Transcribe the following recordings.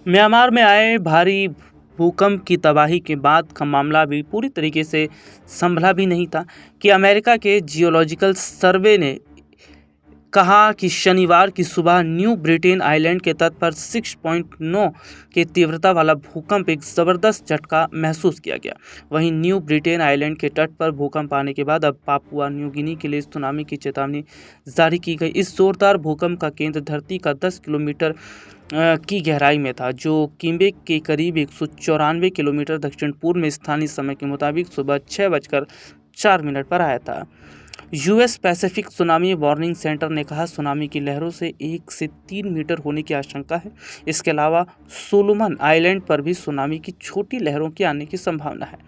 Myanmar में आए भारी भूकंप की तबाही के बाद का मामला भी पूरी तरीके से संभला भी नहीं था कि अमेरिका के जियोलॉजिकल सर्वे ने कहा कि शनिवार की सुबह न्यू ब्रिटेन आइलैंड के तट पर 6.9 की तीव्रता वाला भूकंप एक ज़बरदस्त झटका महसूस किया गया। वहीं न्यू ब्रिटेन आइलैंड के तट पर भूकंप आने के बाद अब पापुआ न्यू गिनी के लिए सुनामी की चेतावनी जारी की गई। इस जोरदार भूकंप का केंद्र धरती का 10 किलोमीटर की गहराई में था, जो किम्बे के करीब 194 किलोमीटर दक्षिण पूर्व में स्थानीय समय के मुताबिक सुबह 6:04 पर आया था। US Pacific tsunami warning centre ने कहा, सुनामी की लहरों से 1 से 3 मीटर होने की आशंका है। इसके अलावा सोलोमन आइलैंड पर भी सुनामी की छोटी लहरों के आने की संभावना है।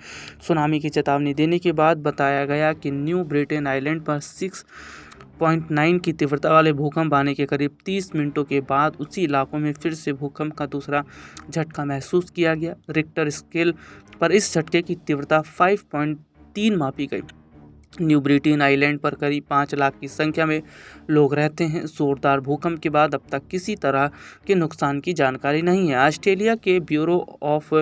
सुनामी की चेतावनी देने के बाद बताया गया कि न्यू ब्रिटेन आइलैंड पर 6.9 की तीव्रता वाले भूकंप आने के करीब 30 मिनटों के बाद उसी इलाकों में फिर से भूकंप का दूसरा झटका महसूस किया गया। रिक्टर स्केल पर इस झटके की तीव्रता 5.3 मापी गई। न्यू ब्रिटेन आइलैंड पर करीब 5 लाख की संख्या में लोग रहते हैं। जोरदार भूकंप के बाद अब तक किसी तरह के नुकसान की जानकारी नहीं है। ऑस्ट्रेलिया के ब्यूरो ऑफ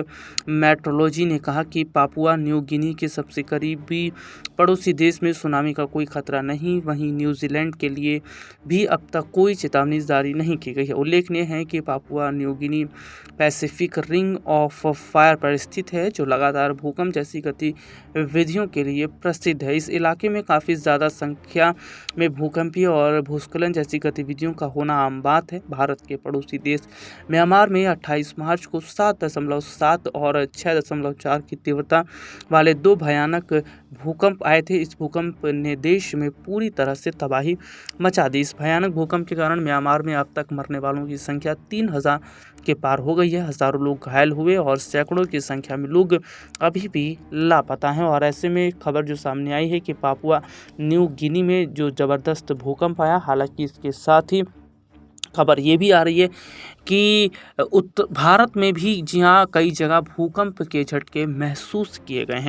मेट्रोलॉजी ने कहा कि पापुआ न्यू गिनी के सबसे करीबी पड़ोसी देश में सुनामी का कोई खतरा नहीं। वहीं न्यूजीलैंड के लिए भी अब तक कोई चेतावनी जारी नहीं की गई है। उल्लेखनीय है कि Papua New Guinea Pacific ring of fire पर स्थित है, जो लगातार भूकंप जैसी गतिविधियों के लिए प्रसिद्ध है। इस इलाके में काफ़ी ज़्यादा संख्या में भूकंपीय और भूस्खलन जैसी गतिविधियों का होना आम बात है। भारत के पड़ोसी देश म्यांमार में 28 मार्च को 7.7 और 6.4 की तीव्रता वाले 2 भयानक भूकंप आए थे। इस भूकंप ने देश में पूरी तरह से तबाही मचा दी। इस भयानक भूकंप के कारण म्यांमार में अब तक मरने वालों की संख्या 3000 के पार हो गई है। हज़ारों लोग घायल हुए और सैकड़ों की संख्या में लोग अभी भी लापता हैं। और ऐसे में खबर जो सामने आई है कि पापुआ न्यू गिनी में जो ज़बरदस्त भूकंप आया, हालांकि इसके साथ ही खबर ये भी आ रही है कि उत्तर भारत में भी जी हाँ, कई जगह भूकंप के झटके महसूस किए गए हैं।